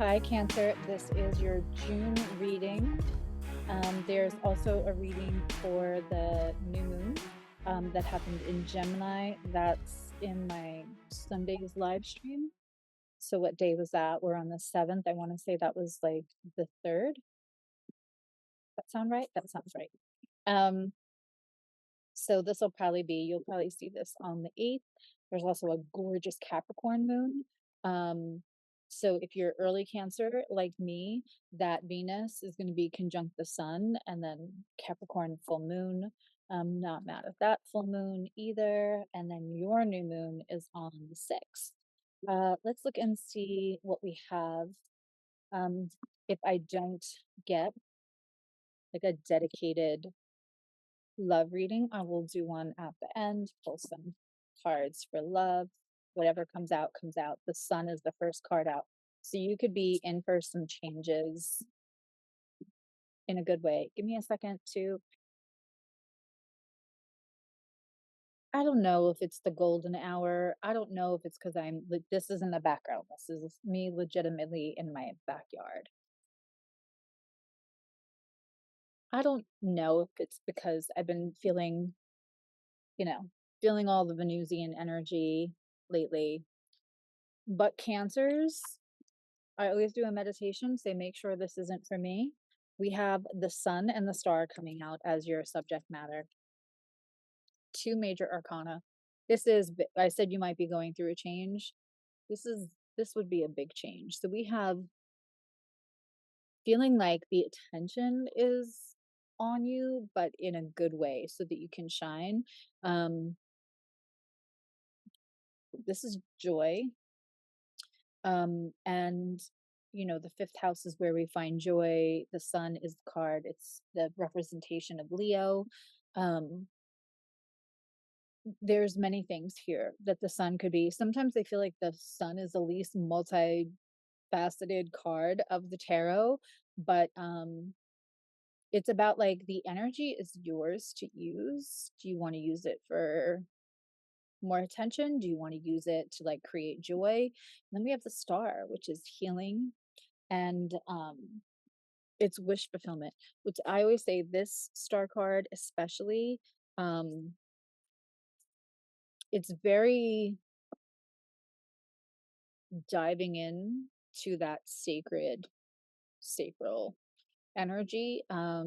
Hi, Cancer. This is your June reading. There's also a reading for the new moon that happened in Gemini. That's in my Sunday's live stream. So what day was that? We're on the 7th. I want to say that was like the 3rd. That sound right? That sounds right. So this will probably be, you'll probably see this on the 8th. There's also a gorgeous Capricorn moon. So if you're early Cancer like me, that Venus is going to be conjunct the sun, and then Capricorn full moon. Not mad at that full moon either. And then your new moon is on the 6th. Let's look and see what we have. If I don't get like a dedicated love reading, I will do one at the end, pull some cards for love. Whatever comes out, comes out. The sun is the first card out. So you could be in for some changes in a good way. Give me a second to, I don't know if it's the golden hour. I don't know if it's because this is in the background. This is me legitimately in my backyard. I don't know if it's because I've been feeling, feeling all the Venusian energy lately. But Cancers, I always do a meditation, say, make sure this isn't for me. We have the sun and the star coming out as your subject matter. Two major arcana. I said you might be going through a change. This would be a big change. So we have feeling like the attention is on you, but in a good way so that you can shine. This is joy. And the 5th house is where we find joy. The sun is the card, it's the representation of Leo. There's many things here that the sun could be. Sometimes I feel like the sun is the least multifaceted card of the tarot, but it's about like the energy is yours to use. Do you want to use it for more attention? Do you want to use it to like create joy? And then we have the star, which is healing, and it's wish fulfillment, which I always say this star card especially, it's very diving in to that sacral energy. I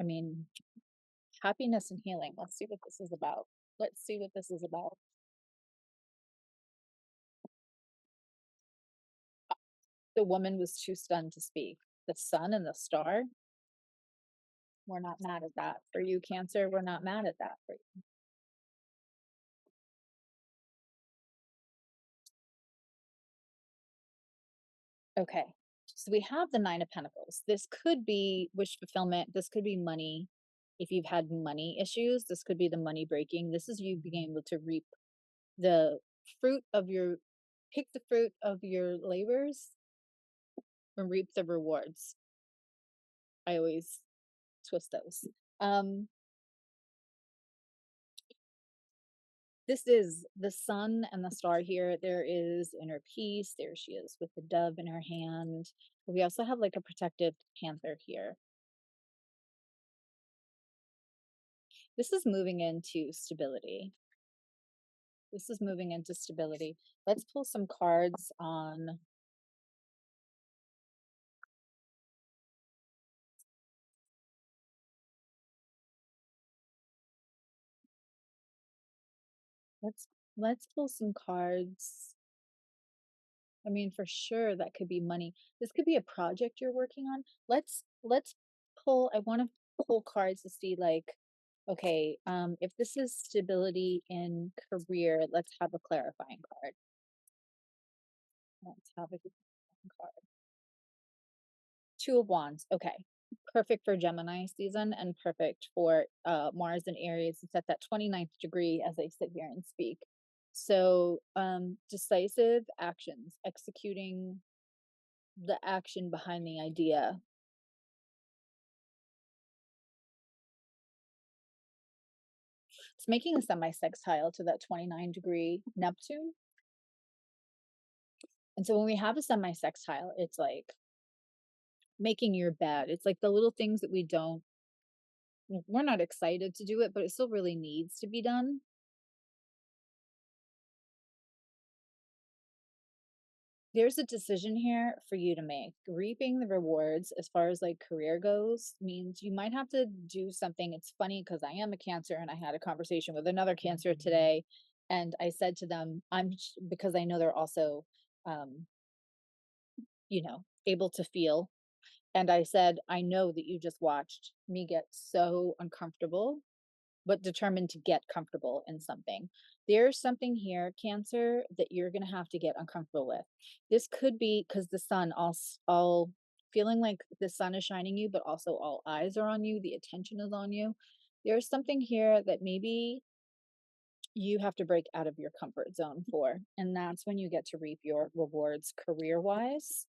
mean, happiness and healing. Let's see what this is about. Let's see what this is about. The woman was too stunned to speak. The sun and the star. We're not mad at that for you, Cancer. We're not mad at that for you. Okay, so we have the 9 of Pentacles. This could be wish fulfillment. This could be money. If you've had money issues, this could be the money breaking. This is you being able to reap the pick the fruit of your labors and reap the rewards. I always twist those. This is the sun and the star here. There is inner peace. There she is with the dove in her hand. We also have like a protective panther here. This is moving into stability. This is moving into stability. Let's pull some cards on let's pull some cards. I mean, for sure that could be money. This could be a project you're working on. Let's pull, I want to pull cards to see like, okay, if this is stability in career, let's have a clarifying card. Let's have a clarifying card. 2 of Wands. Okay. Perfect for Gemini season and perfect for Mars and Aries. It's at that 29th degree as I sit here and speak. So decisive actions, executing the action behind the idea. It's making a semi-sextile to that 29 degree Neptune. And so when we have a semi-sextile, it's like making your bed. It's like the little things that we're not excited to do it, but it still really needs to be done. There's a decision here for you to make. Reaping the rewards as far as like career goes means you might have to do something. It's funny because I am a Cancer and I had a conversation with another Cancer today. And I said to them, because I know they're also, um, able to feel. And I said, I know that you just watched me get so uncomfortable but determined to get comfortable in something. There's something here, Cancer, that you're going to have to get uncomfortable with. This could be because the sun, all feeling like the sun is shining you, but also all eyes are on you, the attention is on you. There's something here that maybe you have to break out of your comfort zone for, and that's when you get to reap your rewards career wise.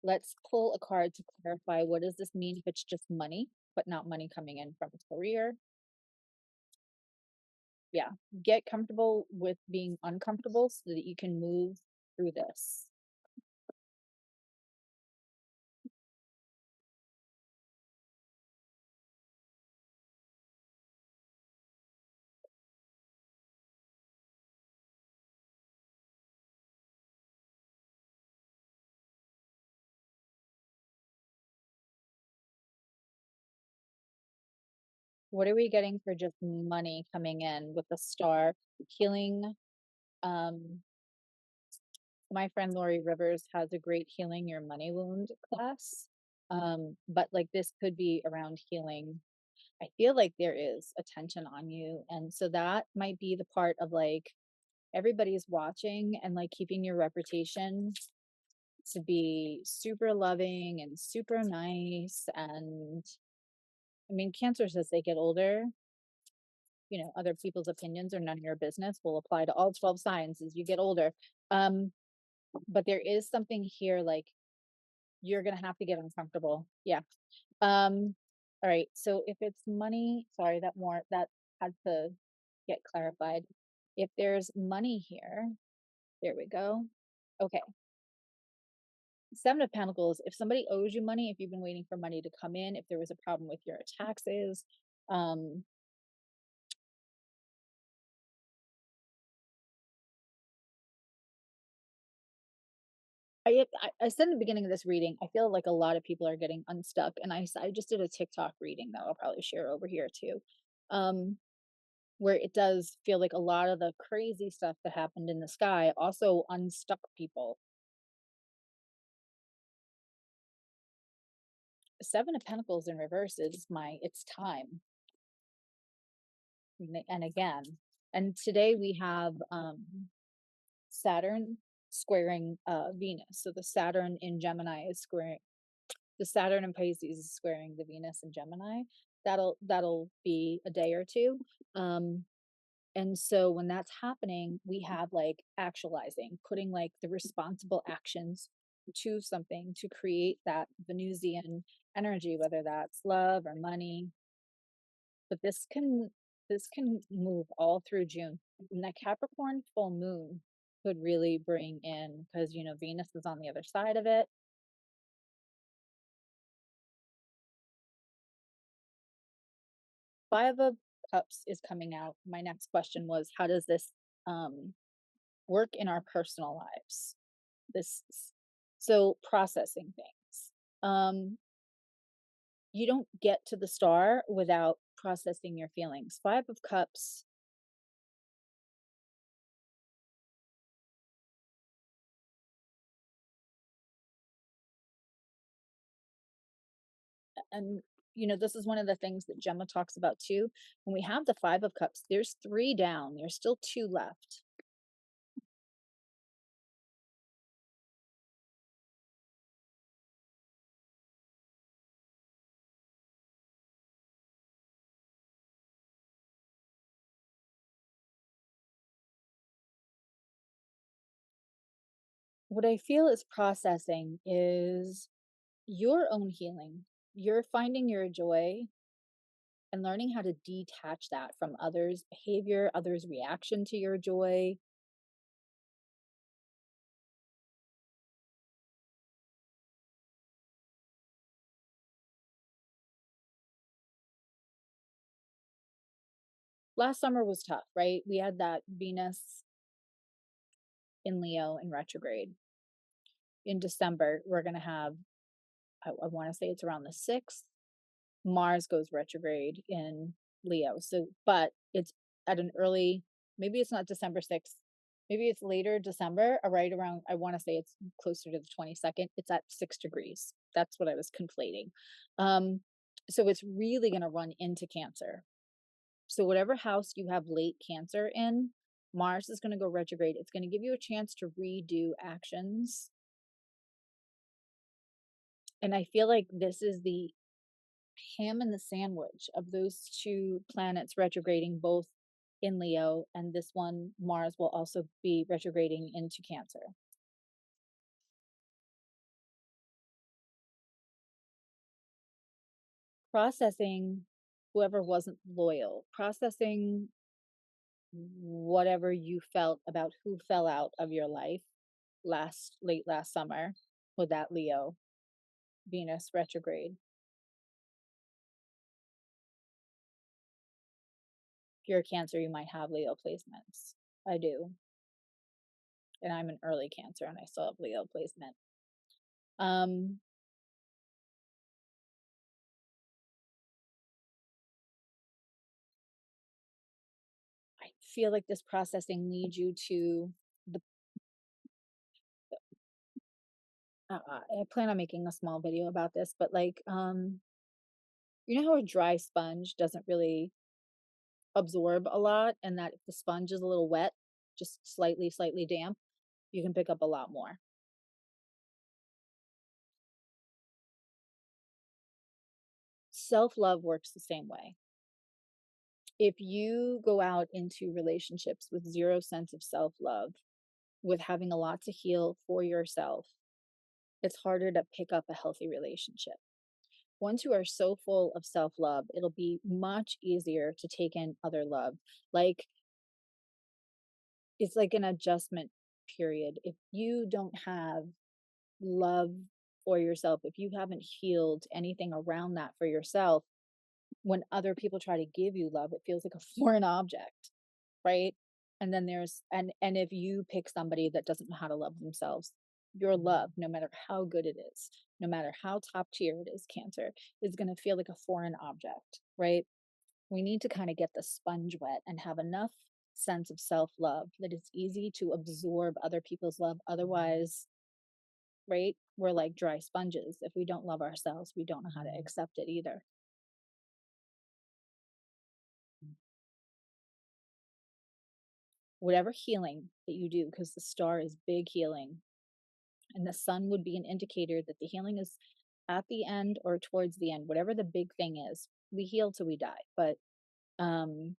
Let's pull a card to clarify, what does this mean if it's just money, but not money coming in from a career? Yeah, get comfortable with being uncomfortable so that you can move through this. What are we getting for just money coming in with the star? Healing. Um, my friend Lori Rivers has a great healing your money wound class. But like this could be around healing. I feel like there is attention on you. And so that might be the part of like everybody's watching and like keeping your reputation to be super loving and super nice. And I mean, cancers as they get older, other people's opinions are none of your business, will apply to all 12 signs as you get older. Um, but there is something here like you're gonna have to get uncomfortable. Yeah. All right. So if it's money, sorry, that had to get clarified. If there's money here, there we go. Okay. Seven of Pentacles, if somebody owes you money, if you've been waiting for money to come in, if there was a problem with your taxes, um, I said in the beginning of this reading, I feel like a lot of people are getting unstuck, and I just did a TikTok reading that I'll probably share over here too, um, where it does feel like a lot of the crazy stuff that happened in the sky also unstuck people. Seven of Pentacles in reverse is it's time, and again, and today we have Saturn squaring Venus. So the Saturn in Gemini is squaring the Saturn in Pisces is squaring the Venus in Gemini. That'll be a day or two. Um, and so when that's happening, we have like actualizing, putting like the responsible actions to something to create that Venusian energy, whether that's love or money. But this can move all through June. And that Capricorn full moon could really bring in, because Venus is on the other side of it. Five of Cups is coming out. My next question was, how does this um, work in our personal lives? This, so processing things. You don't get to the star without processing your feelings. Five of Cups. And this is one of the things that Gemma talks about too. When we have the Five of Cups, there's three down, there's still two left. What I feel is processing is your own healing. You're finding your joy and learning how to detach that from others' behavior, others' reaction to your joy. last summer was tough, right? We had that Venus in Leo in retrograde. In December, we're going to have, I want to say it's around the 6th, Mars goes retrograde in Leo. So, but it's at an early, maybe it's not December 6th, maybe it's later December, or right around, I want to say it's closer to the 22nd. It's at 6 degrees. That's what I was conflating. So it's really going to run into Cancer. So whatever house you have late Cancer in, Mars is going to go retrograde. It's going to give you a chance to redo actions. And I feel like this is the ham and the sandwich of those two planets retrograding both in Leo, and this one, Mars, will also be retrograding into Cancer. Processing whoever wasn't loyal, processing whatever you felt about who fell out of your life late last summer with that Leo Venus retrograde. If you're a Cancer, you might have Leo placements. I do. And I'm an early Cancer and I still have Leo placement. I feel like this processing leads you to the I plan on making a small video about this, but like you know how a dry sponge doesn't really absorb a lot, and that if the sponge is a little wet, just slightly damp, you can pick up a lot more. Self-love works the same way. If you go out into relationships with zero sense of self-love, with having a lot to heal for yourself, it's harder to pick up a healthy relationship. Once you are so full of self-love, it'll be much easier to take in other love. Like, it's like an adjustment period. If you don't have love for yourself, if you haven't healed anything around that for yourself, when other people try to give you love, it feels like a foreign object, right? And then and if you pick somebody that doesn't know how to love themselves, your love, no matter how good it is, no matter how top tier it is, Cancer, is going to feel like a foreign object, right? We need to kind of get the sponge wet and have enough sense of self-love that it's easy to absorb other people's love. Otherwise, right, we're like dry sponges. If we don't love ourselves, we don't know how to accept it either. Whatever healing that you do, because the star is big healing, and the sun would be an indicator that the healing is at the end or towards the end, whatever the big thing is. We heal till we die, but um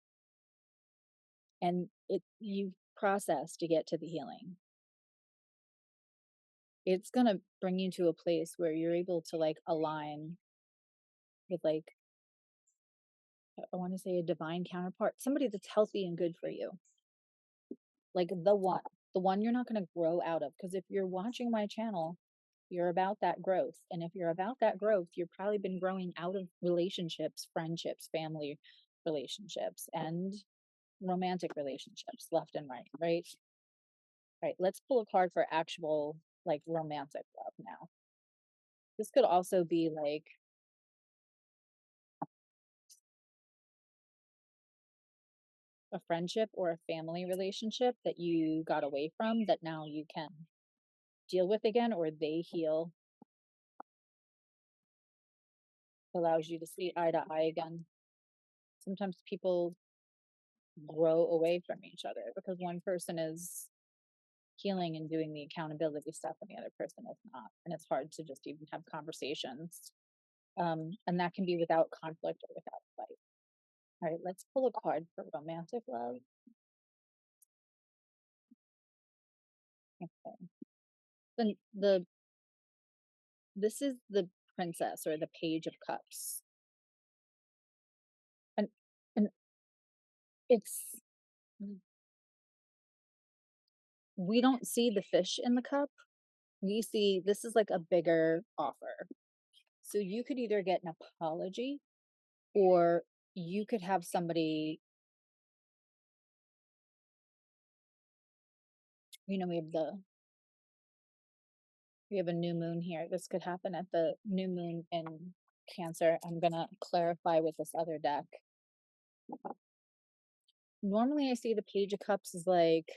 and it you process to get to the healing. It's going to bring you to a place where you're able to like align with like, I want to say, a divine counterpart, somebody that's healthy and good for you, like the one you're not going to grow out of. Because if you're watching my channel, you're about that growth, and if you're about that growth, you've probably been growing out of relationships, friendships, family relationships, and romantic relationships, left and right. Let's pull a card for actual like romantic love now. This could also be like a friendship or a family relationship that you got away from that now you can deal with again, or they heal, allows you to see eye to eye again. Sometimes people grow away from each other because one person is healing and doing the accountability stuff and the other person is not, and it's hard to just even have conversations, and that can be without conflict or without fight. All right, let's pull a card for romantic love. Okay. The this is the Princess, or the Page of Cups, and and it's, we don't see the fish in the cup. We see this is like a bigger offer. So you could either get an apology, or you could have somebody You know, we have a new moon here. This could happen at the new moon in Cancer. I'm gonna clarify with this other deck. Normally I see the Page of Cups is like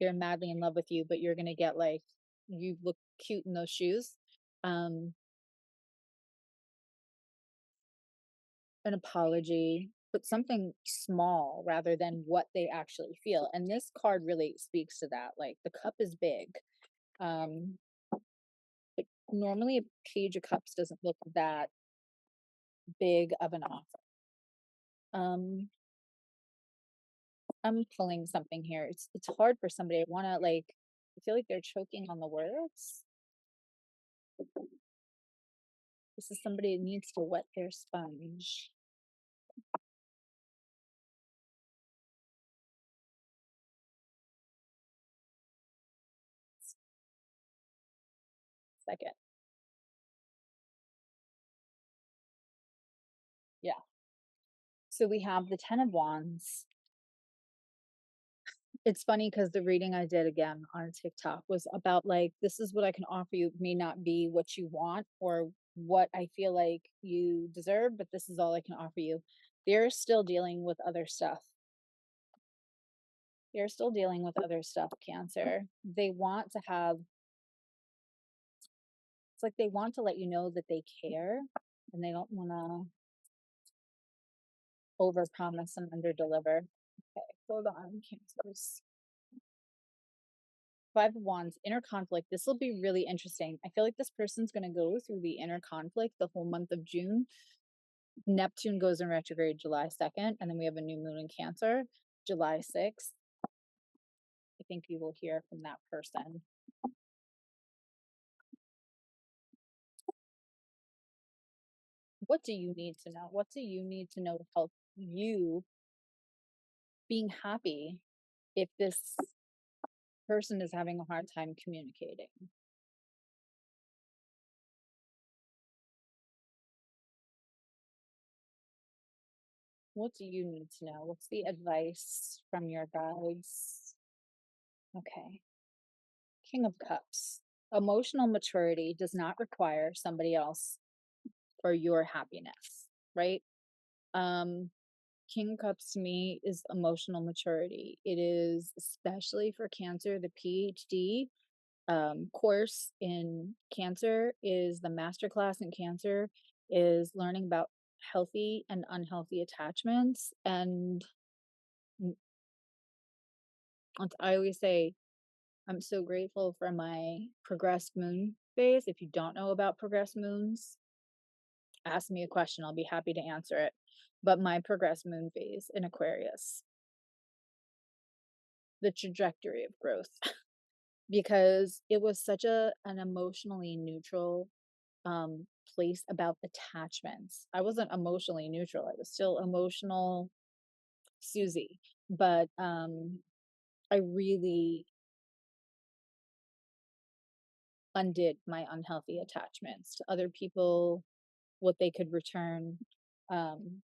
they're madly in love with you, but you're gonna get like you look cute in those shoes. Um, an apology, but something small rather than what they actually feel. And this card really speaks to that. Like the cup is big. Um, but normally a Page of Cups doesn't look that big of an offer. I'm pulling something here. It's hard for somebody. I wanna like I feel like they're choking on the words. This is somebody who needs to wet their sponge. Second. Yeah. So we have the Ten of Wands. It's funny because the reading I did again on TikTok was about like, this is what I can offer you. It may not be what you want or what I feel like you deserve, but this is all I can offer you. They're still dealing with other stuff. They're still dealing with other stuff, Cancer. They want to have, it's like they want to let you know that they care and they don't want to overpromise and underdeliver. Okay, hold on, Cancers. Five of Wands, inner conflict. This will be really interesting. I feel like this person's going to go through the inner conflict the whole month of June. Neptune goes in retrograde July 2nd, and then we have a new moon in Cancer, July 6th. I think you will hear from that person. What do you need to know? What do you need to know to help you being happy if this person is having a hard time communicating? What do you need to know? What's the advice from your guides? Okay. King of Cups. Emotional maturity does not require somebody else for your happiness, right? Um, King of Cups to me is emotional maturity. It is especially for Cancer, the PhD course in Cancer is the masterclass in Cancer is learning about healthy and unhealthy attachments. And I always say, I'm so grateful for my progressed moon phase. If you don't know about progressed moons, ask me a question. I'll be happy to answer it. But my progressed moon phase in Aquarius, the trajectory of growth, because it was such an emotionally neutral place about attachments. I wasn't emotionally neutral. I was still emotional Susie, but I really undid my unhealthy attachments to other people, what they could return. Um,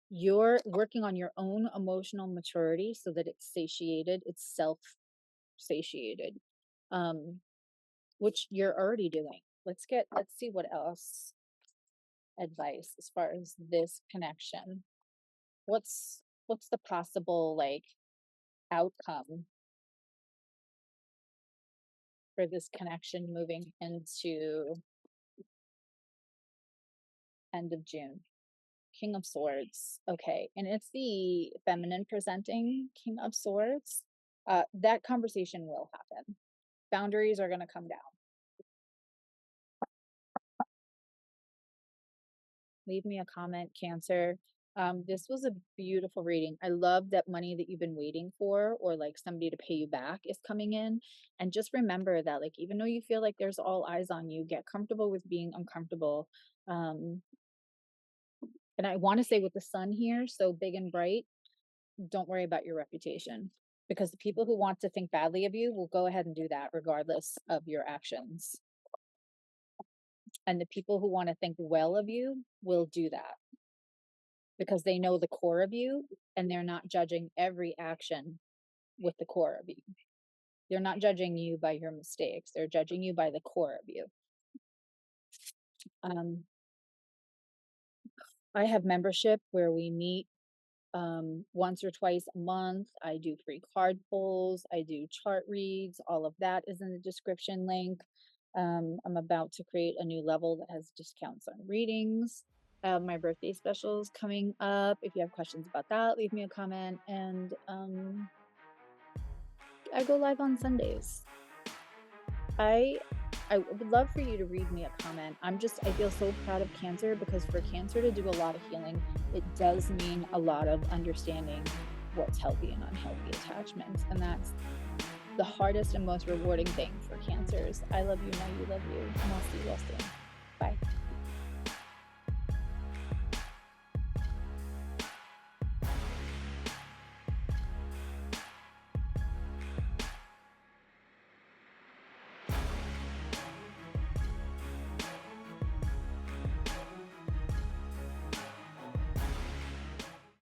you're working on your own emotional maturity so that it's satiated, it's self satiated, um, which you're already doing. Let's see what else advice as far as this connection. What's the possible like outcome for this connection moving into end of June? King of Swords. Okay. And it's the feminine presenting King of Swords. That conversation will happen. Boundaries are going to come down. Leave me a comment, Cancer. This was a beautiful reading. I love that money that you've been waiting for or like somebody to pay you back is coming in. And just remember that, like, even though you feel like there's all eyes on you, get comfortable with being uncomfortable. Um, and I want to say with the sun here, so big and bright, don't worry about your reputation because the people who want to think badly of you will go ahead and do that regardless of your actions. And the people who want to think well of you will do that. because they know the core of you and they're not judging every action with the core of you. They're not judging you by your mistakes. They're judging you by the core of you. Um, I have membership where we meet once or twice a month. I do free card pulls. I do chart reads. All of that is in the description link. I'm about to create a new level that has discounts on readings. My birthday specials coming up. If you have questions about that, leave me a comment. And I go live on Sundays. I would love for you to read me a comment. I feel so proud of Cancer, because for Cancer to do a lot of healing, it does mean a lot of understanding what's healthy and unhealthy attachments. And that's the hardest and most rewarding thing for Cancers. I love you, now you love you, and I'll see you all soon.